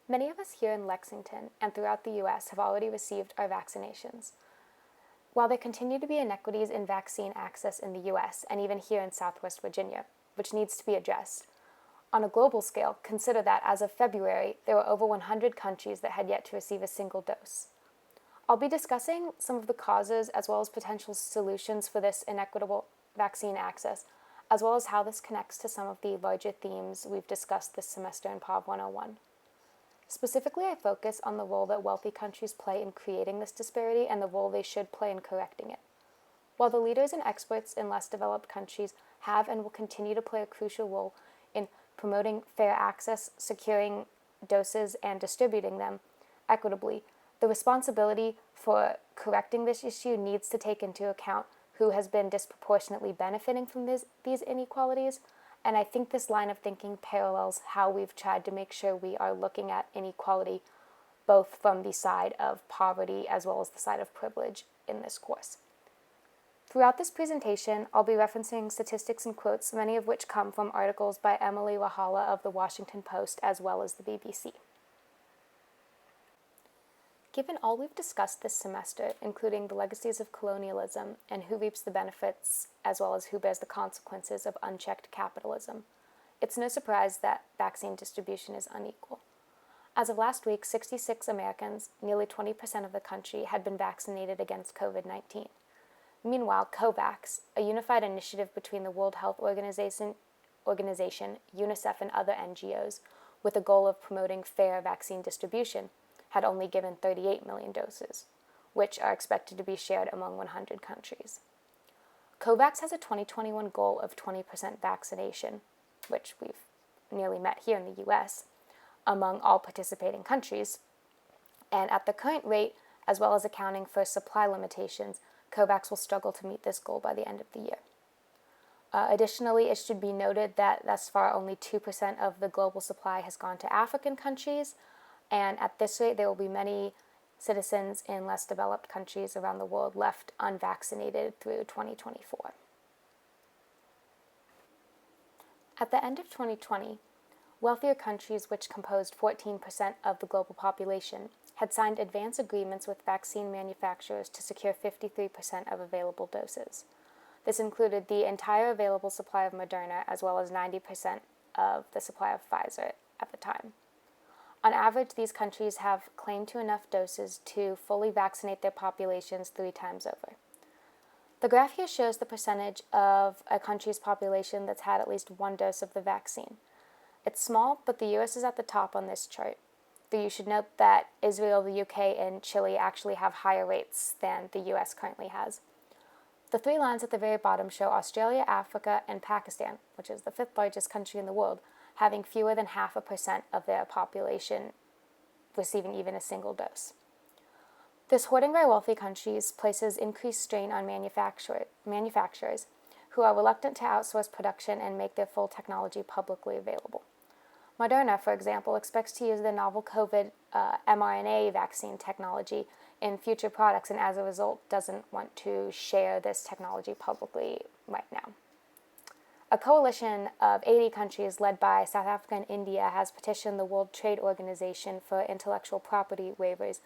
Many of us here in Lexington and throughout the U.S. have already received our vaccinations. While there continue to be inequities in vaccine access in the U.S. and even here in Southwest Virginia, which needs to be addressed, on a global scale, consider that as of February, there were over 100 countries that had yet to receive a single dose. I'll be discussing some of the causes as well as potential solutions for this inequitable vaccine access, as well as how this connects to some of the larger themes we've discussed this semester in POV 101. Specifically, I focus on the role that wealthy countries play in creating this disparity and the role they should play in correcting it. While the leaders and experts in less developed countries have and will continue to play a crucial role in promoting fair access, securing doses, and distributing them equitably, the responsibility for correcting this issue needs to take into account who has been disproportionately benefiting from these inequalities, and I think this line of thinking parallels how we've tried to make sure we are looking at inequality both from the side of poverty as well as the side of privilege in this course. Throughout this presentation, I'll be referencing statistics and quotes, many of which come from articles by Emily Rahala of the Washington Post as well as the BBC. Given all we've discussed this semester, including the legacies of colonialism and who reaps the benefits as well as who bears the consequences of unchecked capitalism, it's no surprise that vaccine distribution is unequal. As of last week, 66 Americans, nearly 20% of the country, had been vaccinated against COVID-19. Meanwhile, COVAX, a unified initiative between the World Health Organization, UNICEF, and other NGOs, with the goal of promoting fair vaccine distribution, had only given 38 million doses, which are expected to be shared among 100 countries. COVAX has a 2021 goal of 20% vaccination, which we've nearly met here in the US, among all participating countries, and at the current rate, as well as accounting for supply limitations, COVAX will struggle to meet this goal by the end of the year. Additionally, it should be noted that thus far only 2% of the global supply has gone to African countries, and at this rate, there will be many citizens in less developed countries around the world left unvaccinated through 2024. At the end of 2020, wealthier countries, which composed 14% of the global population, had signed advance agreements with vaccine manufacturers to secure 53% of available doses. This included the entire available supply of Moderna as well as 90% of the supply of Pfizer at the time. On average, these countries have claimed to enough doses to fully vaccinate their populations 3 times over. The graph here shows the percentage of a country's population that's had at least 1 dose of the vaccine. It's small, but the US is at the top on this chart. Though you should note that Israel, the UK, and Chile actually have higher rates than the US currently has. The 3 lines at the very bottom show Australia, Africa, and Pakistan, which is the 5th largest country in the world, having fewer than 0.5% of their population receiving even a single dose. This hoarding by wealthy countries places increased strain on manufacturers who are reluctant to outsource production and make their full technology publicly available. Moderna, for example, expects to use the novel COVID mRNA vaccine technology in future products and as a result doesn't want to share this technology publicly right now. A coalition of 80 countries led by South Africa and India has petitioned the World Trade Organization for intellectual property waivers,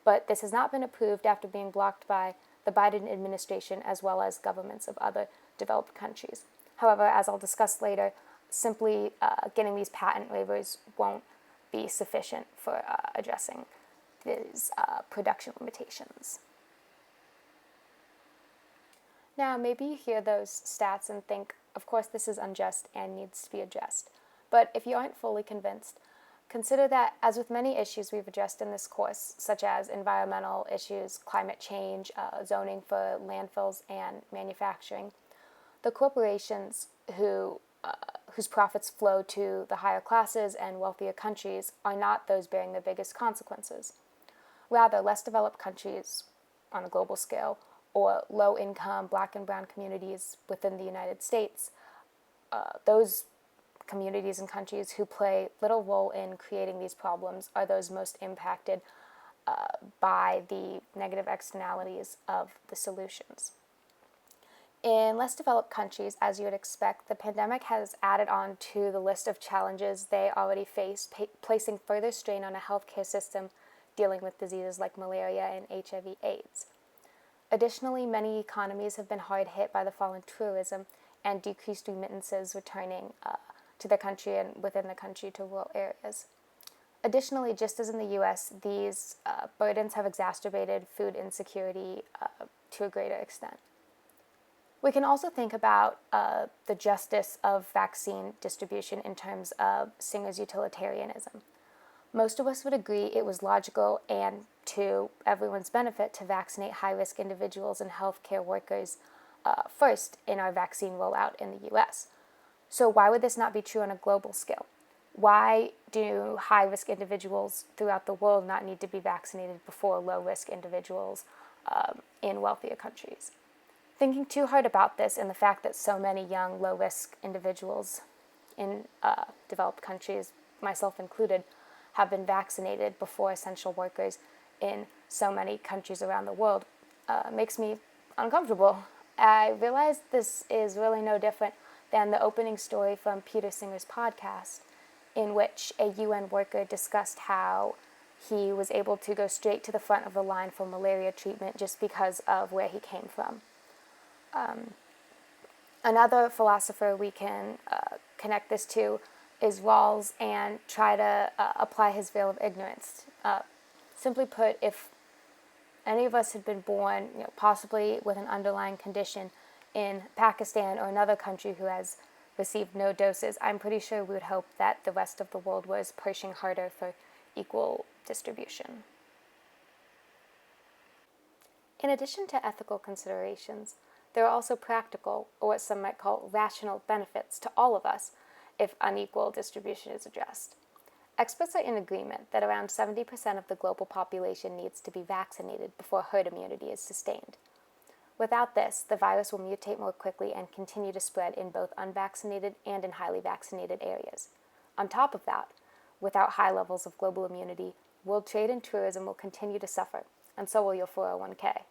but this has not been approved after being blocked by the Biden administration as well as governments of other developed countries. However, as I'll discuss later, simply getting these patent waivers won't be sufficient for addressing these production limitations. Now, maybe you hear those stats and think, of course, this is unjust and needs to be addressed. But if you aren't fully convinced, consider that, as with many issues we've addressed in this course, such as environmental issues, climate change, zoning for landfills, and manufacturing, the corporations whose profits flow to the higher classes and wealthier countries are not those bearing the biggest consequences. Rather, less developed countries on a global scale or low-income Black and brown communities within the United States, those communities and countries who play little role in creating these problems are those most impacted by the negative externalities of the solutions. In less developed countries, as you would expect, the pandemic has added on to the list of challenges they already face, placing further strain on a healthcare system dealing with diseases like malaria and HIV/AIDS. Additionally, many economies have been hard hit by the fall in tourism and decreased remittances returning to the country and within the country to rural areas. Additionally, just as in the US, these burdens have exacerbated food insecurity to a greater extent. We can also think about the justice of vaccine distribution in terms of Singer's utilitarianism. Most of us would agree it was logical and to everyone's benefit to vaccinate high-risk individuals and healthcare workers first in our vaccine rollout in the US. So why would this not be true on a global scale? Why do high-risk individuals throughout the world not need to be vaccinated before low-risk individuals in wealthier countries? Thinking too hard about this and the fact that so many young, low-risk individuals in developed countries, myself included, have been vaccinated before essential workers in so many countries around the world makes me uncomfortable. I realize this is really no different than the opening story from Peter Singer's podcast, in which a UN worker discussed how he was able to go straight to the front of the line for malaria treatment just because of where he came from. Another philosopher we can connect this to is Rawls and try to apply his veil of ignorance. Simply put, if any of us had been born, possibly with an underlying condition in Pakistan or another country who has received no doses, I'm pretty sure we would hope that the rest of the world was pushing harder for equal distribution. In addition to ethical considerations, there are also practical, or what some might call rational, benefits to all of us if unequal distribution is addressed. Experts are in agreement that around 70% of the global population needs to be vaccinated before herd immunity is sustained. Without this, the virus will mutate more quickly and continue to spread in both unvaccinated and in highly vaccinated areas. On top of that, without high levels of global immunity, world trade and tourism will continue to suffer, and so will your 401k.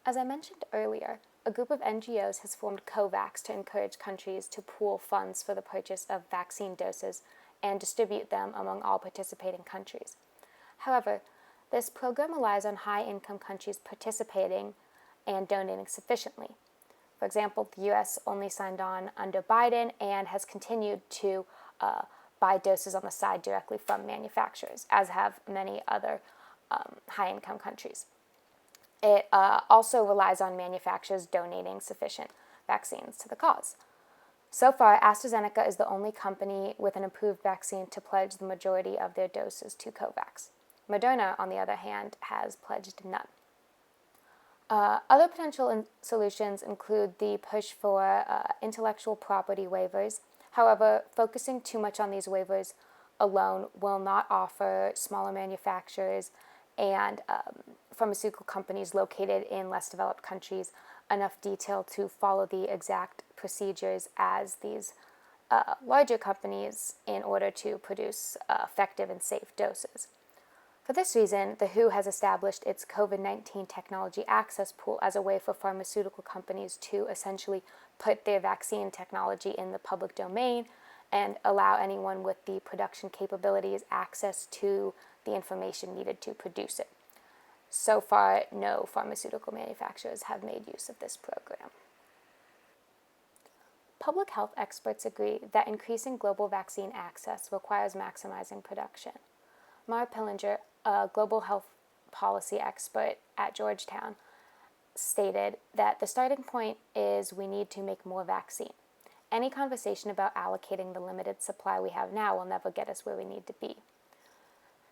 As I mentioned earlier, a group of NGOs has formed COVAX to encourage countries to pool funds for the purchase of vaccine doses and distribute them among all participating countries. However, this program relies on high-income countries participating and donating sufficiently. For example, the US only signed on under Biden and has continued to buy doses on the side directly from manufacturers, as have many other high-income countries. It also relies on manufacturers donating sufficient vaccines to the cause. So far, AstraZeneca is the only company with an approved vaccine to pledge the majority of their doses to COVAX. Moderna, on the other hand, has pledged none. Other potential solutions include the push for intellectual property waivers. However, focusing too much on these waivers alone will not offer smaller manufacturers and pharmaceutical companies located in less developed countries enough detail to follow the exact procedures as these larger companies in order to produce effective and safe doses. For this reason, the WHO has established its COVID-19 Technology Access Pool as a way for pharmaceutical companies to essentially put their vaccine technology in the public domain and allow anyone with the production capabilities access to the information needed to produce it. So far, no pharmaceutical manufacturers have made use of this program. Public health experts agree that increasing global vaccine access requires maximizing production. Mara Pillinger, a global health policy expert at Georgetown, stated that the starting point is we need to make more vaccine. Any conversation about allocating the limited supply we have now will never get us where we need to be.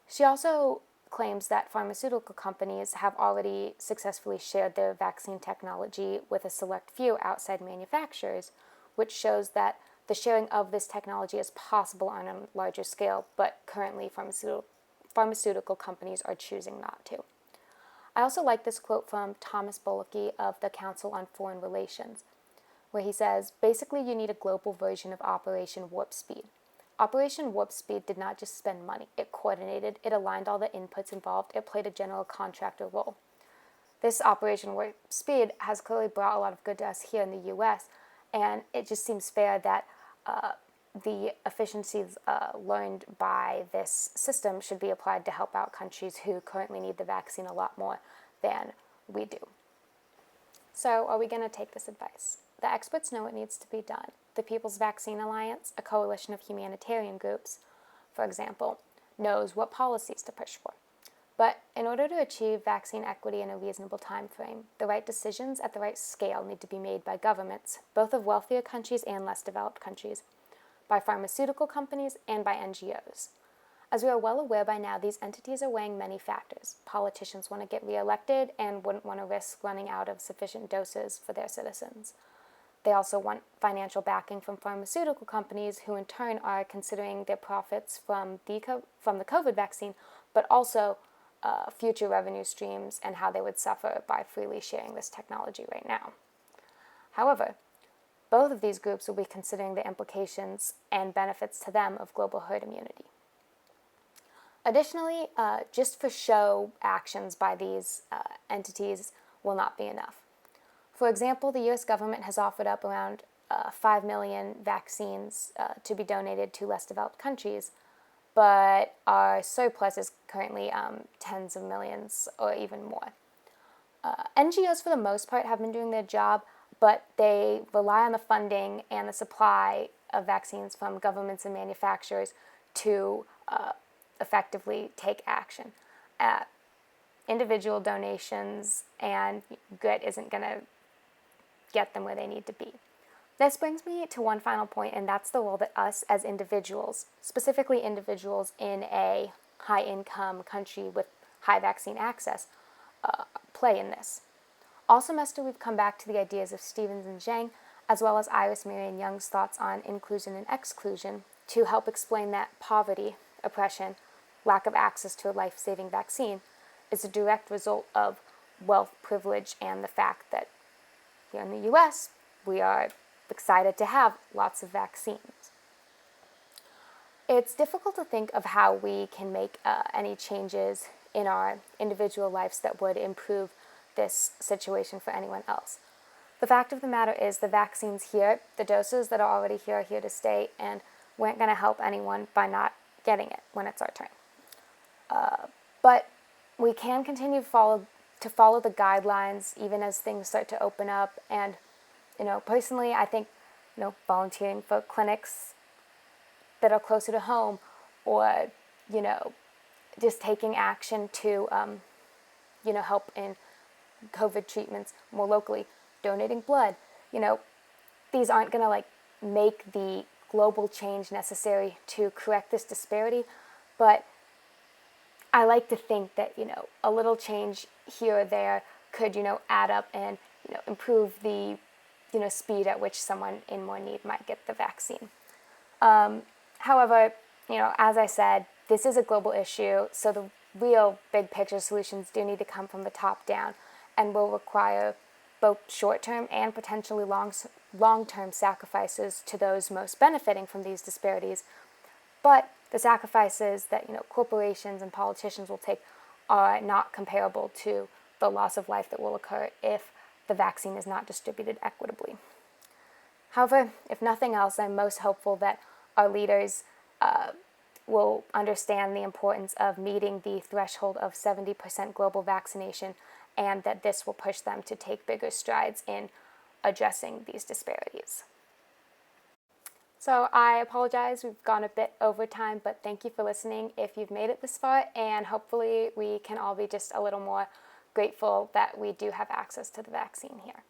She also claims that pharmaceutical companies have already successfully shared their vaccine technology with a select few outside manufacturers, which shows that the sharing of this technology is possible on a larger scale, but currently pharmaceutical companies are choosing not to. I also like this quote from Thomas Bolke of the Council on Foreign Relations, where he says, basically you need a global version of Operation Warp Speed. Operation Warp Speed did not just spend money, it coordinated, it aligned all the inputs involved, it played a general contractor role. This Operation Warp Speed has clearly brought a lot of good to us here in the U.S., and it just seems fair that the efficiencies learned by this system should be applied to help out countries who currently need the vaccine a lot more than we do. So are we going to take this advice? The experts know what needs to be done. The People's Vaccine Alliance, a coalition of humanitarian groups, for example, knows what policies to push for. But in order to achieve vaccine equity in a reasonable time frame, the right decisions at the right scale need to be made by governments, both of wealthier countries and less developed countries, by pharmaceutical companies, and by NGOs. As we are well aware by now, these entities are weighing many factors. Politicians want to get reelected and wouldn't want to risk running out of sufficient doses for their citizens. They also want financial backing from pharmaceutical companies who in turn are considering their profits from the COVID vaccine, but also future revenue streams and how they would suffer by freely sharing this technology right now. However, both of these groups will be considering the implications and benefits to them of global herd immunity. Additionally, just for show actions by these entities will not be enough. For example, the U.S. government has offered up around 5 million vaccines to be donated to less developed countries, but our surplus is currently tens of millions or even more. NGOs, for the most part, have been doing their job, but they rely on the funding and the supply of vaccines from governments and manufacturers to effectively take action. Individual donations and grit isn't going to get them where they need to be. This brings me to one final point, and that's the role that us as individuals, specifically individuals in a high-income country with high vaccine access, play in this. All semester, we've come back to the ideas of Stevens and Zhang, as well as Iris Marion Young's thoughts on inclusion and exclusion, to help explain that poverty, oppression, lack of access to a life-saving vaccine is a direct result of wealth, privilege, and the fact that here in the U.S., we are excited to have lots of vaccines. It's difficult to think of how we can make any changes in our individual lives that would improve this situation for anyone else. The fact of the matter is the vaccine's here, the doses that are already here are here to stay, and we aren't going to help anyone by not getting it when it's our turn. But we can continue to follow the guidelines even as things start to open up. And, personally, I think, volunteering for clinics that are closer to home, or, just taking action to, help in COVID treatments more locally, donating blood, these aren't going to make the global change necessary to correct this disparity, but I like to think that, a little change here or there could, add up and, improve the, speed at which someone in more need might get the vaccine. However, as I said, this is a global issue, so the real big picture solutions do need to come from the top down and will require both short-term and potentially long-term sacrifices to those most benefiting from these disparities. But the sacrifices that corporations and politicians will take are not comparable to the loss of life that will occur if the vaccine is not distributed equitably. However, if nothing else, I'm most hopeful that our leaders will understand the importance of meeting the threshold of 70% global vaccination, and that this will push them to take bigger strides in addressing these disparities. So I apologize, we've gone a bit over time, but thank you for listening if you've made it this far, and hopefully we can all be just a little more grateful that we do have access to the vaccine here.